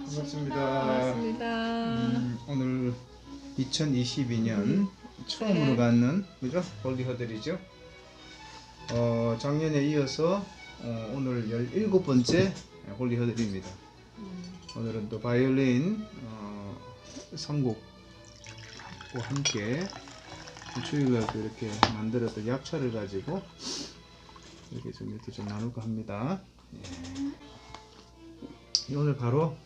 반갑습니다. 반갑습니다. 오늘 2022년 처음으로 갖는 그죠? 홀리허들이죠. 작년에 이어서 오늘 17번째 홀리허들입니다. 오늘은 또 바이올린 선곡과 함께 주일날도 이렇게 만들었던 약차를 가지고 이렇게 좀 나눌까 합니다. 오늘 바로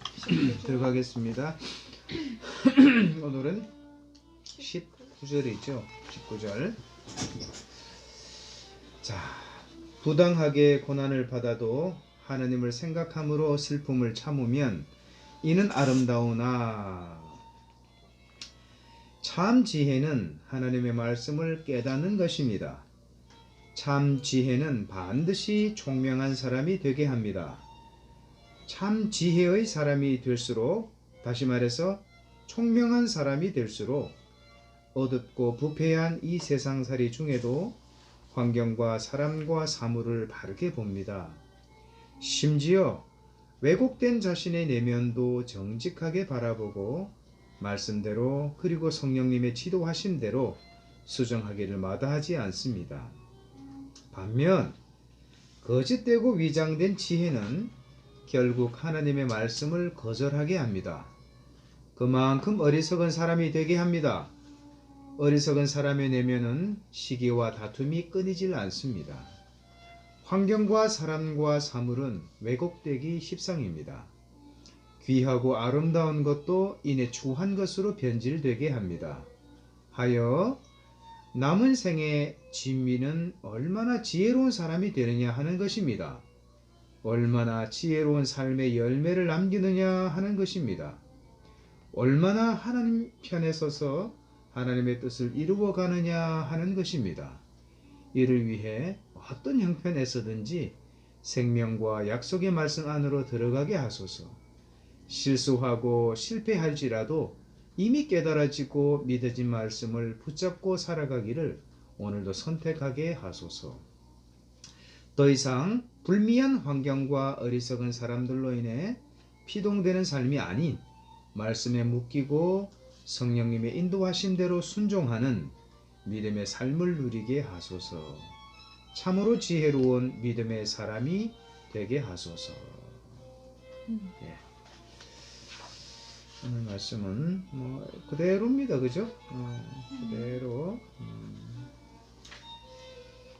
들어가겠습니다. 오늘은 19절이죠. 19절. 자, 부당하게 고난을 받아도 하나님을 생각함으로 슬픔을 참으면 이는 아름다우나 참 지혜는 하나님의 말씀을 깨닫는 것입니다. 참 지혜는 반드시 총명한 사람이 되게 합니다. 참 지혜의 사람이 될수록, 다시 말해서 총명한 사람이 될수록 어둡고 부패한 이 세상살이 중에도 환경과 사람과 사물을 바르게 봅니다. 심지어 왜곡된 자신의 내면도 정직하게 바라보고 말씀대로 그리고 성령님의 지도하심대로 수정하기를 마다하지 않습니다. 반면 거짓되고 위장된 지혜는 결국 하나님의 말씀을 거절하게 합니다. 그만큼 어리석은 사람이 되게 합니다. 어리석은 사람의 내면은 시기와 다툼이 끊이질 않습니다. 환경과 사람과 사물은 왜곡되기 십상입니다. 귀하고 아름다운 것도 이내 추한 것으로 변질되게 합니다. 하여 남은 생의 진미는 얼마나 지혜로운 사람이 되느냐 하는 것입니다. 얼마나 지혜로운 삶의 열매를 남기느냐 하는 것입니다. 얼마나 하나님 편에 서서 하나님의 뜻을 이루어 가느냐 하는 것입니다. 이를 위해 어떤 형편에서든지 생명과 약속의 말씀 안으로 들어가게 하소서. 실수하고 실패할지라도 이미 깨달아지고 믿어진 말씀을 붙잡고 살아가기를 오늘도 선택하게 하소서. 더 이상 불미한 환경과 어리석은 사람들로 인해 피동되는 삶이 아닌 말씀에 묶이고 성령님의 인도하심대로 순종하는 믿음의 삶을 누리게 하소서. 참으로 지혜로운 믿음의 사람이 되게 하소서. 예. 오늘 말씀은 그대로입니다. 그죠? 그대로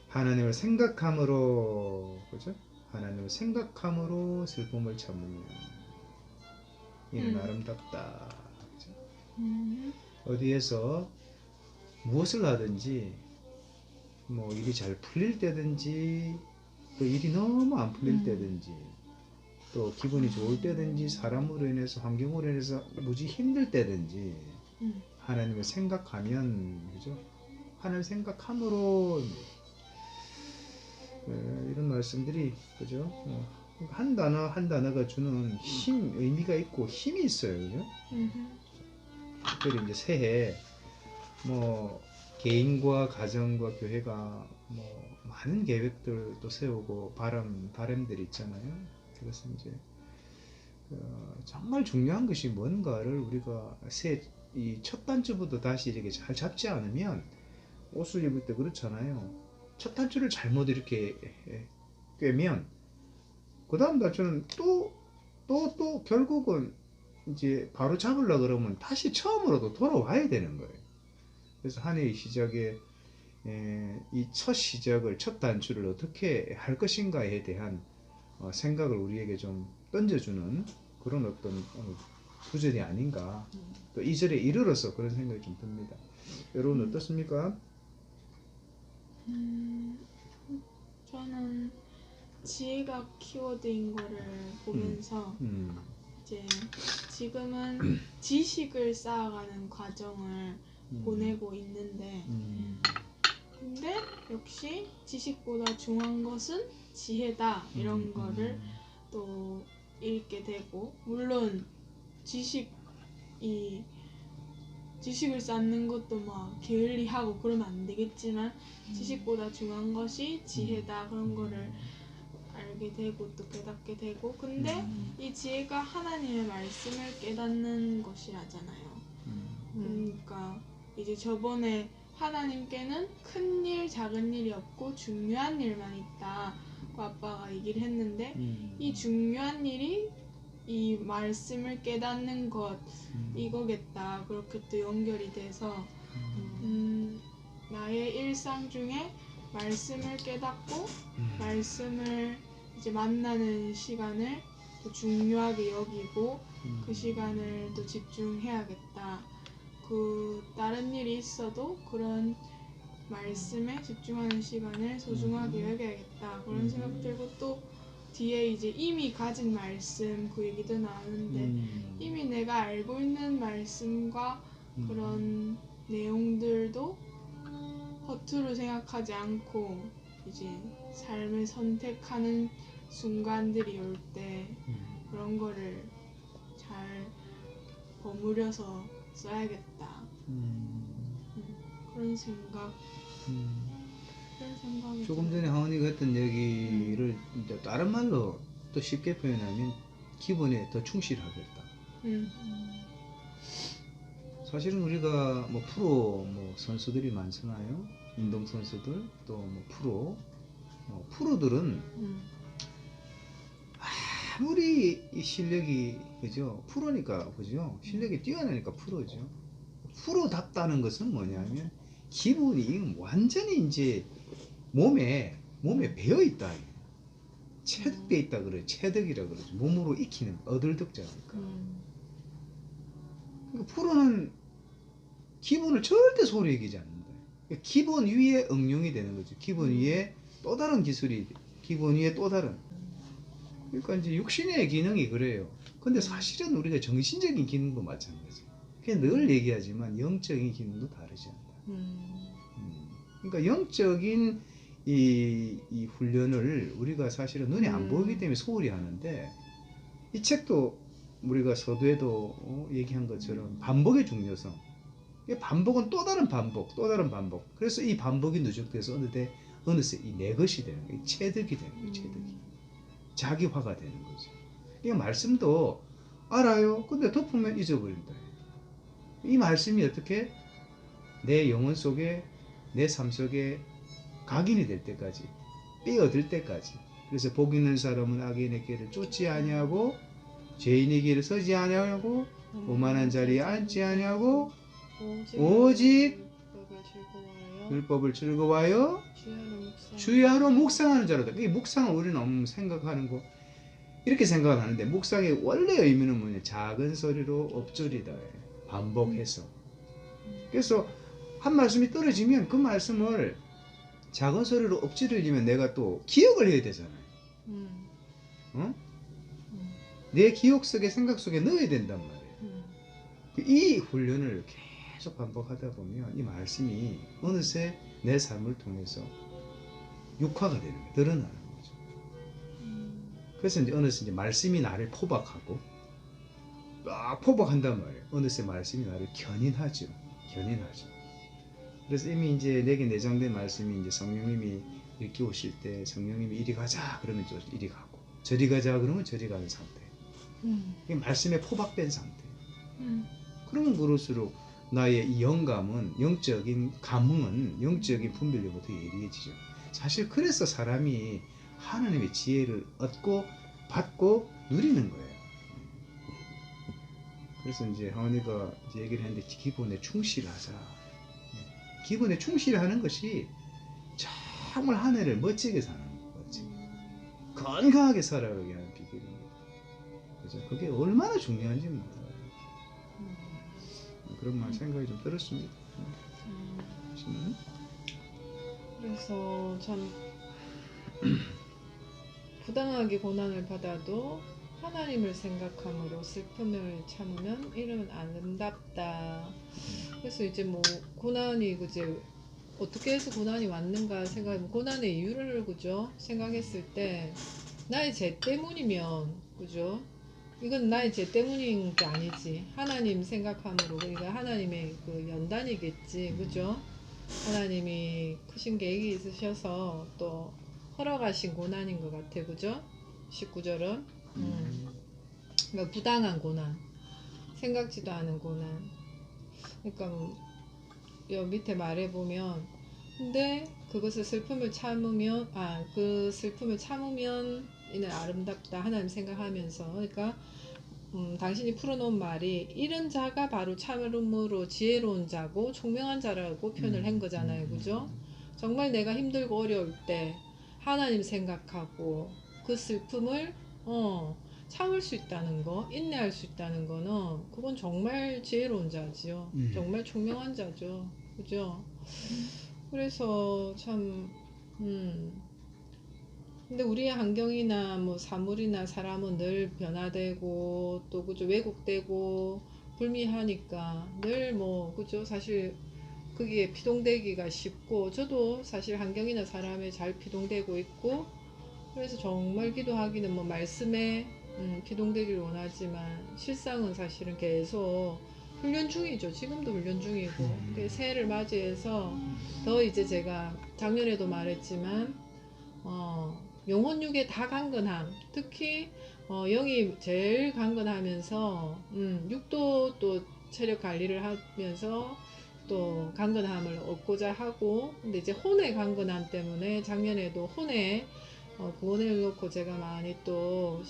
하나님을 생각함으로, 그죠? 하나님을 생각함으로 슬픔을 참으면 이는 아름답다. 그죠? 어디에서 무엇을 하든지 일이 잘 풀릴 때든지 또 일이 너무 안 풀릴 때든지 또 기분이 좋을 때든지 사람으로 인해서 환경으로 인해서 무지 힘들 때든지 하나님을 생각하면, 그죠? 하나님을 생각함으로 이런 말씀들이, 그죠? 한 단어 한 단어가 주는 힘, 의미가 있고 힘이 있어요. 그죠? 특별히 이제 새해 개인과 가정과 교회가 많은 계획들도 세우고 바람들이 있잖아요. 그것은 이제 정말 중요한 것이 뭔가를 우리가 이 첫 단추부터 다시 이렇게 잘 잡지 않으면, 옷을 입을 때 그렇잖아요. 첫 단추를 잘못 이렇게 꿰면 그 다음 단추는 또 결국은 이제 바로 잡으려 그러면 다시 처음으로도 돌아와야 되는 거예요. 그래서 한 해의 시작에 이 첫 시작을, 첫 단추를 어떻게 할 것인가에 대한 생각을 우리에게 좀 던져주는 그런 어떤 구절이 아닌가. 또 이 절에 이르러서 그런 생각이 좀 듭니다. 여러분 어떻습니까? 저는 지혜가 키워드인 거를 보면서 이제 지금은 지식을 쌓아가는 과정을 보내고 있는데, 근데 역시 지식보다 중요한 것은 지혜다, 이런 거를 또 읽게 되고, 물론 지식을 쌓는 것도 막 게을리하고 그러면 안 되겠지만 지식보다 중요한 것이 지혜다, 그런 거를 알게 알게 되고 또 깨닫게 되고 근데 이 지혜가 하나님의 말씀을 깨닫는 것이라잖아요. 그러니까 이제 저번에 하나님께는 큰 일, 작은 일이 없고 중요한 일만 있다고 아빠가 얘기를 했는데 이 중요한 일이 이 말씀을 깨닫는 것 이거겠다. 그렇게 또 연결이 돼서 나의 일상 중에 말씀을 깨닫고 말씀을 이제 만나는 시간을 또 중요하게 여기고 그 시간을 또 집중해야겠다. 그 다른 일이 있어도 그런 말씀에 집중하는 시간을 소중하게 여겨야겠다. 그런 생각 들고 또 뒤에 이제 이미 가진 말씀 그 얘기도 나오는데 이미 내가 알고 있는 말씀과 그런 내용들도 허투루 생각하지 않고 이제 삶을 선택하는 순간들이 올 때 그런 거를 잘 버무려서 써야겠다. 그런 생각. 그런 생각이 조금 전에 하원이가 했던 얘기를 이제 다른 말로 또 쉽게 표현하면 기본에 더 충실하겠다. 사실은 우리가 뭐 프로 뭐 선수들이 많잖아요. 운동 선수들 또 뭐 프로들은 아무리 이 실력이 그죠 프로니까 그죠 실력이 뛰어나니까 프로죠. 프로답다는 것은 뭐냐면 기본이 완전히 이제 몸에 배어 있다. 체득돼 있다 그래. 체득이라 그러죠. 몸으로 익히는 어들득자니까. 그러니까 프로는 기본을 절대 소홀히 얘기하지 않는다. 그러니까 기본 위에 응용이 되는 거죠. 기본 위에 또 다른 기술이 기본 위에 또 다른. 그러니까 이제 육신의 기능이 그래요. 근데 사실은 우리가 정신적인 기능도 마찬가지. 그냥 늘 얘기하지만 영적인 기능도 다르지 않다. 그러니까 영적인 이 훈련을 우리가 사실은 눈에 안 보이기 때문에 소홀히 하는데 이 책도 우리가 서두에도 얘기한 것처럼 반복의 중요성. 이 반복은 또 다른 반복, 또 다른 반복. 그래서 이 반복이 누적돼서 어느새 이 내 것이 되는 거예요. 체득이 되는 거예요. 체득이. 자기화가 되는 거죠. 그러니까 말씀도 알아요. 근데 덮으면 잊어버린다. 이 말씀이 어떻게 내 영혼 속에 내 삶 속에 각인이 될 때까지 빼어들 때까지. 그래서 복 있는 사람은 악인의 길을 쫓지 아니하고 죄인의 길을 서지 아니하고 오만한 자리에 앉지 아니하고 오직 율법을 즐거워하여 주야로 묵상하는 자로다. 이 묵상은 우리는 너무 생각하는 거 이렇게 생각하는데 묵상의 원래 의미는 뭐냐? 작은 소리로 엎조리다. 반복해서. 그래서 한 말씀이 떨어지면 그 말씀을 작은 소리로 엎지르려면 내가 또 기억을 해야 되잖아요. 어? 내 기억 속에 생각 속에 넣어야 된단 말이에요. 이 훈련을 계속 반복하다 보면 이 말씀이 어느새 내 삶을 통해서 육화가 되는 거예요. 드러나는 거죠. 그래서 이제 어느새 이제 말씀이 나를 포박하고 막 포박한단 말이에요. 어느새 말씀이 나를 견인하죠. 견인하죠. 그래서 이미 이제 내게 내장된 말씀이 이제 성령님이 이렇게 오실 때 성령님이 이리 가자 그러면 또 이리 가고 저리 가자 그러면 저리 가는 상태. 이게 말씀에 포박된 상태. 그러면 그럴수록 나의 이 영감은 영적인 감흥은 영적인 분별력부터 예리해지죠. 사실 그래서 사람이 하나님의 지혜를 얻고 받고 누리는 거예요. 그래서 이제 하원이가 얘기를 했는데 기본에 충실하자. 기본에 충실하는 것이 정말 한 해를 멋지게 사는 거지. 건강하게 살아가게 하는 비결입니다. 그죠? 그게 얼마나 중요한지 몰라요. 그런 말 생각이 좀 들었습니다. 그래서 참 부당하게 고난을 받아도 하나님을 생각함으로 슬픔을 참으면 이는 아름답다. 그래서 이제 뭐 고난이 그제 어떻게 해서 고난이 왔는가 생각하면 고난의 이유를 그죠 생각했을 때 나의 죄 때문이면 그죠 이건 나의 죄 때문인 게 아니지 하나님 생각함으로 그러니까 하나님의 그 연단이겠지 그죠 하나님이 크신 계획이 있으셔서 또 허락하신 고난인 것 같아 그죠 19절은. 그러니까 부당한 고난, 생각지도 않은 고난. 그러니까 여 밑에 말해보면, 근데 그것을 슬픔을 참으면, 그 슬픔을 참으면 이는 아름답다 하나님 생각하면서. 그러니까 당신이 풀어놓은 말이 이런 자가 바로 참으로 지혜로운 자고 총명한 자라고 표현을 한 거잖아요. 그죠? 정말 내가 힘들고 어려울 때 하나님 생각하고 그 슬픔을 참을 수 있다는 거, 인내할 수 있다는 거는 그건 정말 지혜로운 자지요. 정말 총명한 자죠. 그죠? 그래서 참 근데 우리의 환경이나 뭐 사물이나 사람은 늘 변화되고 또 그죠, 왜곡되고 불미하니까 늘 뭐 그죠, 사실 거기에 피동되기가 쉽고, 저도 사실 환경이나 사람에 잘 피동되고 있고, 그래서 정말 기도하기는 뭐 말씀에 피동되기를 원하지만 실상은 사실은 계속 훈련 중이죠. 지금도 훈련 중이고, 새해를 맞이해서 더 이제 제가 작년에도 말했지만 영혼 육의 다 강건함, 특히 영이 제일 강건하면서 육도 또 체력 관리를 하면서 또 강건함을 얻고자 하고, 근데 이제 혼의 강건함 때문에 작년에도 혼의 구원을 놓고 제가 많이 또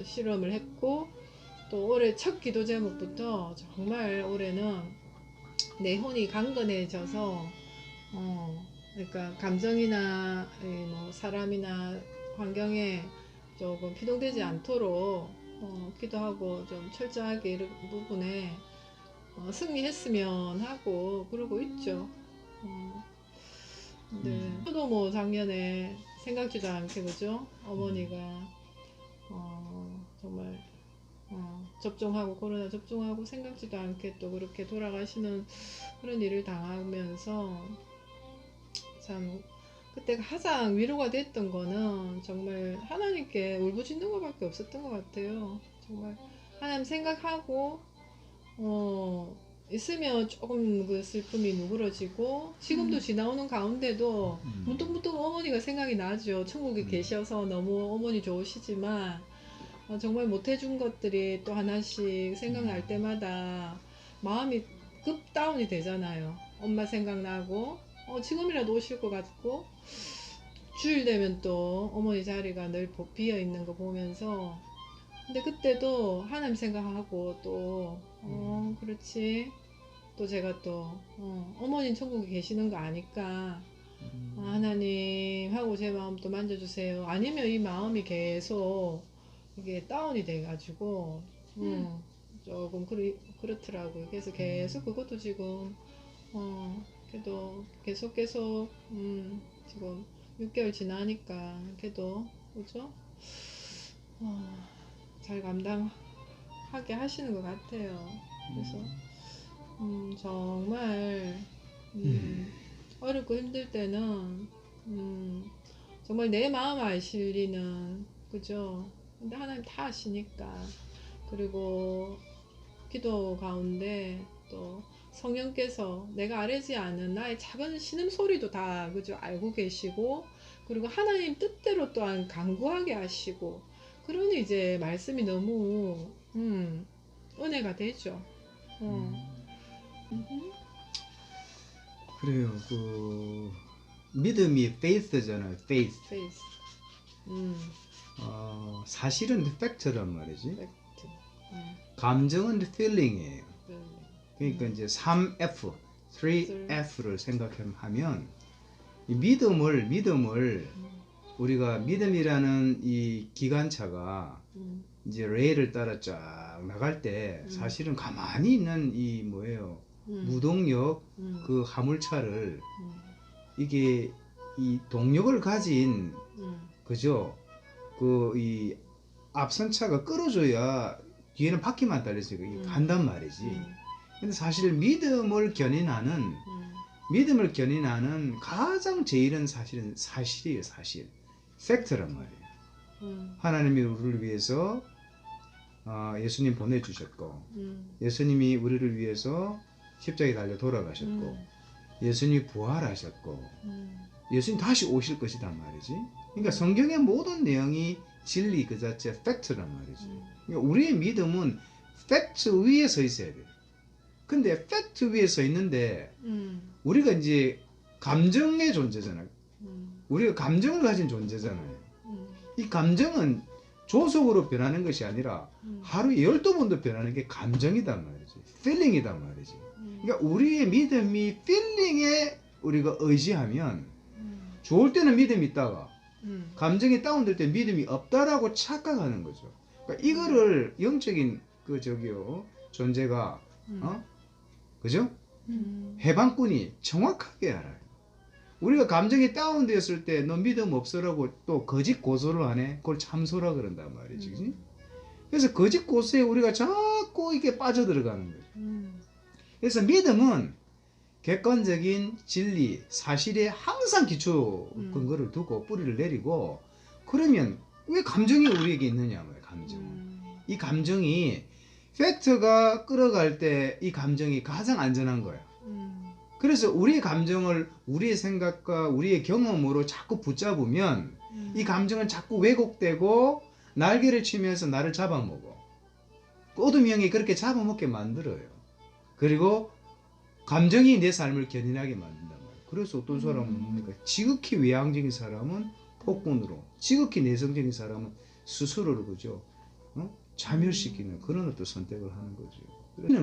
실험을 했고, 또 올해 첫 기도 제목부터 정말 올해는 내 혼이 강건해져서 그러니까 감정이나 뭐 사람이나 환경에 조금 피동되지 않도록 기도하고 좀 철저하게 이런 부분에 승리했으면 하고 그러고 있죠. 저도 뭐 작년에 생각지도 않게 그죠, 어머니가 정말 접종하고 코로나 접종하고 생각지도 않게 또 그렇게 돌아가시는 그런 일을 당하면서 참 그때 가장 위로가 됐던 거는 정말 하나님께 울부짖는 것밖에 없었던 것 같아요. 정말 하나님 생각하고 있으면 조금 그 슬픔이 누그러지고, 지금도 지나오는 가운데도 문득문득 어머니가 생각이 나죠. 천국에 계셔서 너무 어머니 좋으시지만 정말 못해준 것들이 또 하나씩 생각날 때마다 마음이 급 다운이 되잖아요. 엄마 생각나고 지금이라도 오실 것 같고, 주일 되면 또 어머니 자리가 늘 비어 있는 거 보면서, 근데 그때도 하나님 생각하고 또 그렇지, 또 제가 또 어머니 천국에 계시는 거 아니까 하나님 하고 제 마음 또 만져주세요. 아니면 이 마음이 계속 이게 다운이 돼가지고 조금 그렇더라고요. 그래서 계속 그것도 지금 그래도 계속 지금 6개월 지나니까 그래도 그죠? 잘 감당하게 하시는 것 같아요. 그래서 정말 어렵고 힘들 때는 정말 내 마음 아시리는 그죠? 근데 하나님 다 아시니까. 그리고 기도 가운데 또 성령께서 내가 아뢰지 않은 나의 작은 신음소리도 다 그죠, 알고 계시고, 그리고 하나님 뜻대로 또한 간구하게 하시고, 그러니 이제 말씀이 너무 은혜가 되죠. 그래요. 그 믿음이 faith잖아요. faith. 페이스. 사실은 팩트란 말이지. 팩트. 감정은 feeling이에요. 그러니까 이제 3F, 그래서- 3F를 생각하면 이 믿음을 우리가 믿음이라는 이 기관차가 이제 레일을 따라 쫙 나갈 때 사실은 가만히 있는 이 뭐예요, 무동력 그 화물차를 이게 이 동력을 가진 그죠, 그 이 앞선 차가 끌어줘야 뒤에는 바퀴만 달려서 간단 말이지. 근데 사실 믿음을 견인하는 가장 제일은 사실은 사실이에요. 사실 팩트란 말이에요. 하나님이 우리를 위해서 예수님 보내주셨고, 예수님이 우리를 위해서 십자가에 달려 돌아가셨고, 예수님이 부활하셨고, 예수님 다시 오실 것이란 말이지. 그러니까 성경의 모든 내용이 진리 그 자체 팩트란 말이지. 그러니까 우리의 믿음은 팩트 위에 서 있어야 돼. 근데 팩트 위에 서 있는데 우리가 이제 감정의 존재잖아요. 우리가 감정을 가진 존재잖아요. 이 감정은 조속으로 변하는 것이 아니라 하루에 12번도 변하는 게 감정이단 말이지. 필링이단 말이지. 그러니까 우리의 믿음이 필링에 우리가 의지하면 좋을 때는 믿음이 있다가 감정이 다운될 때 믿음이 없다라고 착각하는 거죠. 그러니까 이거를 영적인 그 저기요 존재가 그죠? 해방꾼이 정확하게 알아요. 우리가 감정이 다운되었을 때 너 믿음 없어라고 또 거짓 고소를 하네. 그걸 참소라 그런단 말이지. 그치? 그래서 거짓 고소에 우리가 자꾸 이게 빠져들어가는 거죠. 그래서 믿음은 객관적인 진리, 사실에 항상 기초 근거를 두고 뿌리를 내리고 그러면 왜 감정이 우리에게 있느냐 말이에요. 감정은. 이 감정이 팩트가 끌어갈 때 이 감정이 가장 안전한 거야. 그래서 우리의 감정을 우리의 생각과 우리의 경험으로 자꾸 붙잡으면 이 감정은 자꾸 왜곡되고 날개를 치면서 나를 잡아먹어. 어둠 영이 그렇게 잡아먹게 만들어요. 그리고 감정이 내 삶을 견인하게 만든단 말이에요. 그래서 어떤 사람은 뭡니까? 지극히 외향적인 사람은 폭군으로, 지극히 내성적인 사람은 스스로를 그죠? 자멸시키는 그런 어떤 선택을 하는 거죠.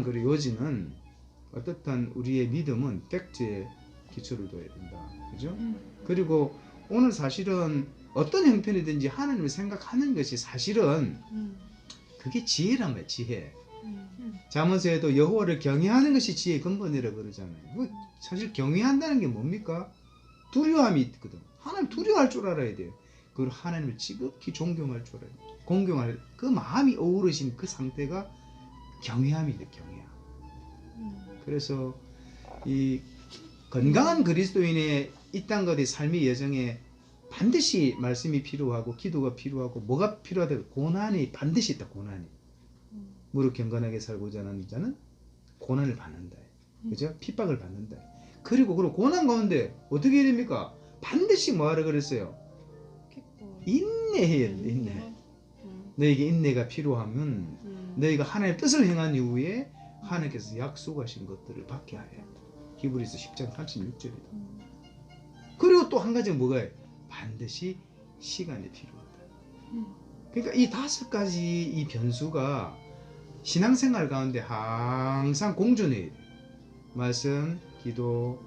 그리고 요지는 어떻든 우리의 믿음은 팩트에 기초를 둬야 된다. 그죠? 그리고 오늘 사실은 어떤 형편이든지 하나님을 생각하는 것이 사실은 그게 지혜란 말이에요. 지혜. 잠언서에도 여호와를 경외하는 것이 지혜의 근본이라고 그러잖아요. 사실 경외한다는 게 뭡니까? 두려움이 있거든. 하나님 두려워할 줄 알아야 돼요. 그리고 하나님을 지극히 존경할 줄 알아야 돼요. 공경할 그 마음이 어우러진 그 상태가 경외함이 돼. 경외함. 그래서 이 건강한 그리스도인의 이 땅과의 삶의 여정에 반드시 말씀이 필요하고 기도가 필요하고 뭐가 필요하다. 고난이 반드시 있다. 고난이. 무릇 경건하게 살고자 하는 자는 고난을 받는다. 그죠? 핍박을 받는다. 그리고 고난 가운데 어떻게 해야 됩니까? 반드시 뭐하라 그랬어요? 인내해야 돼. 인내. 너에게 인내가 필요하면 너희가 하나님의 뜻을 행한 이후에 하나님께서 약속하신 것들을 받게 하여. 히브리서 10장 36절이다. 그리고 또 한 가지가 뭐가요? 반드시 시간이 필요하다. 그러니까 이 5가지 이 변수가 신앙생활 가운데 항상 공존해야 돼. 말씀, 기도.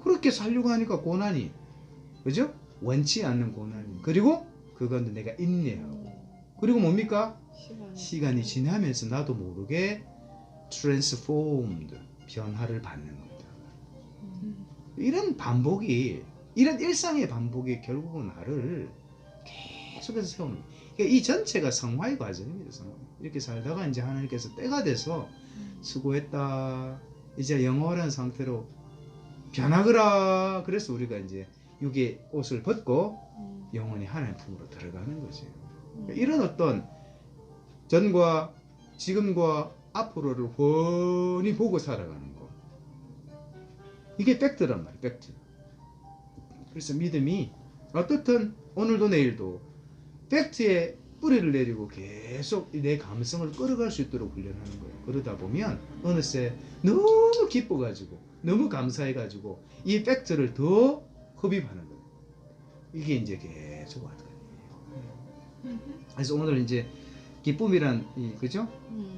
그렇게 살려고 하니까 고난이, 그죠? 원치 않는 고난이. 그리고 그 가운데 내가 인내하고. 그리고 뭡니까? 시간이 지나면서 나도 모르게 transformed, 변화를 받는 겁니다. 이런 반복이, 이런 일상의 반복이 결국은 나를 계속해서 세우는 거예요. 그러니까 이 전체가 성화의 과정입니다. 성화. 이렇게 살다가 이제 하나님께서 때가 돼서 수고했다. 이제 영원한 상태로 변하거라. 그래서 우리가 이제 육의 옷을 벗고 영원히 하나님 품으로 들어가는 거죠. 이런 어떤 전과 지금과 앞으로를 훤히 보고 살아가는 거. 이게 팩트란 말이에요. 팩트. 그래서 믿음이 어떻든 오늘도 내일도 팩트에 뿌리를 내리고 계속 내 감성을 끌어갈 수 있도록 훈련하는 거예요. 그러다 보면 어느새 너무 기뻐가지고 너무 감사해가지고 이 팩트를 더 흡입하는 거예요. 이게 이제 계속 하는 거예요. 그래서 오늘 이제 기쁨이란 이 그죠?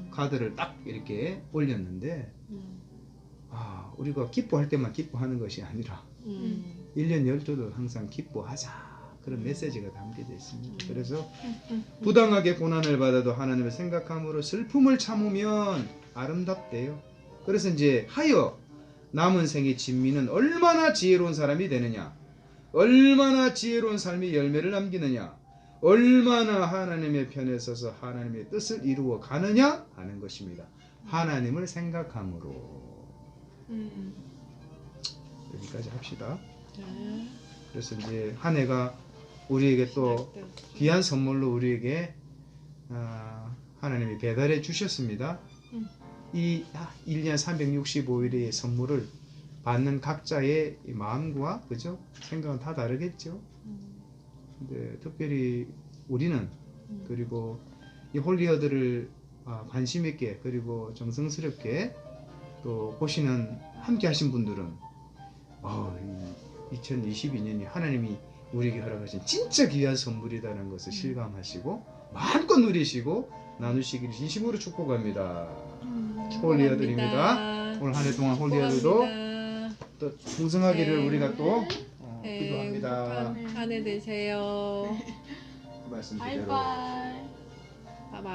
카드를 딱 이렇게 올렸는데 우리가 기뻐할 때만 기뻐하는 것이 아니라 1년 12도 항상 기뻐하자. 그런 메시지가 담겨져 있습니다. 그래서 부당하게 고난을 받아도 하나님을 생각함으로 슬픔을 참으면 아름답대요. 그래서 이제 하여 남은 생의 진미는 얼마나 지혜로운 사람이 되느냐, 얼마나 지혜로운 삶의 열매를 남기느냐, 얼마나 하나님의 편에 서서 하나님의 뜻을 이루어 가느냐 하는 것입니다. 하나님을 생각함으로. 여기까지 합시다. 그래서 이제 한 해가 우리에게 또 귀한 선물로 우리에게 하나님이 배달해 주셨습니다. 이 1년 365일의 선물을 받는 각자의 마음과 그죠? 생각은 다 다르겠죠. 근데 특별히 우리는 그리고 이 홀리어드를 관심 있게 그리고 정성스럽게 또 보시는 함께 하신 분들은 2022년이 하나님이 우리에게 허락하신 진짜 귀한 선물이라는 것을 실감하시고 마음껏 누리시고 나누시기를 진심으로 축복합니다. 홀리어드입니다. 오늘 한 해 동안 홀리어드도 또 풍성하기를 네. 우리가 또 네, 기도합니다. 행복한 한 해 되세요. 그 말씀대로. 바이바이. 바이바이.